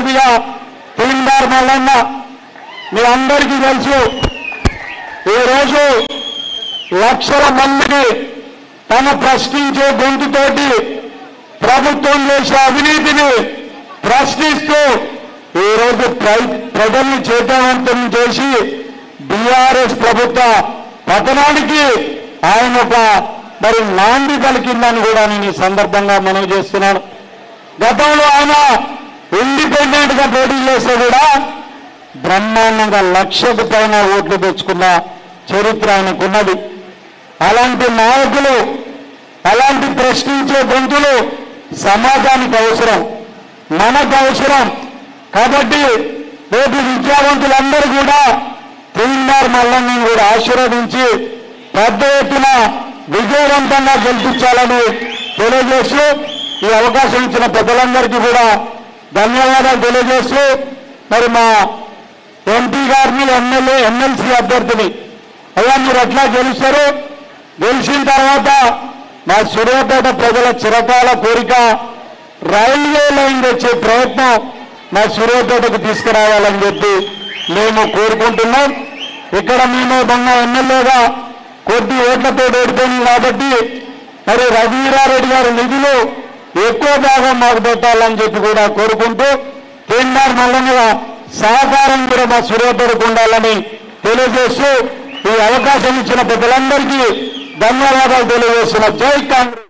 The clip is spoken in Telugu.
అభ్యర్థిగా తీన్మార్ మల్లన్న మీ అందరికీ తెలుసు ఈరోజు లక్షల మందిని తన ప్రశ్నించే గొంతుతోటి ప్రభుత్వం చేసే అవినీతిని ప్రశ్నిస్తూ ఈరోజు ప్రజల్ని చైతన్యవంతం చేసి బీఆర్ఎస్ ప్రభుత్వ పతనానికి ఆయన ఒక నాంది పలికిందని కూడా నేను ఈ సందర్భంగా మనవి చేస్తున్నాను. గతంలో ఆయన ఇండిపెండెంట్ గా పోటీ చేస్తే కూడా బ్రహ్మాండంగా 1,00,000కు పైన ఓట్లు తెచ్చుకున్న చరిత్ర ఆయనకున్నది. అలాంటి నాయకులు, అలాంటి ప్రశ్నించే గొంతులు సమాజానికి అవసరం, మనకు అవసరం. కాబట్టి రేపు విద్యావంతులందరూ కూడా తీన్మార్ మల్లన్నను కూడా ఆశీర్వదించి పెద్ద ఎత్తున విజయవంతంగా గెలిపించాలని తెలియజేస్తూ ఈ అవకాశం ఇచ్చిన పెద్దలందరికీ కూడా ధన్యవాదాలు తెలియజేస్తూ మరి మా ఎంపీ గారిని ఎమ్మెల్సీ అభ్యర్థిని అయ్యా మీరు ఎట్లా గెలుస్తారు, గెలిచిన తర్వాత మా సూర్యాపేట ప్రజల చిరకాల కోరిక రైల్వే లైన్ తెచ్చే ప్రయత్నం మా సూర్యాపేటకు తీసుకురావాలని చెప్పి మేము కోరుకుంటున్నాం. ఇక్కడ మేము మొన్న ఎమ్మెల్యేగా కొద్ది ఓట్లతో ఓడిపోయింది కాబట్టి మరి రఘువీరారెడ్డి గారి నిధులు ఎక్కువ భాగం మాకు పెట్టాలని చెప్పి కూడా కోరుకుంటూ తీన్మార్ మల్లన్న సహకారం కూడా మా సూర్యాపేటకు ఉండాలని తెలియజేస్తూ ఈ అవకాశం ఇచ్చిన పెద్దలందరికీ ధన్యవాదాలు తెలియజేస్తున్నా. జై కాంగ్రెస్.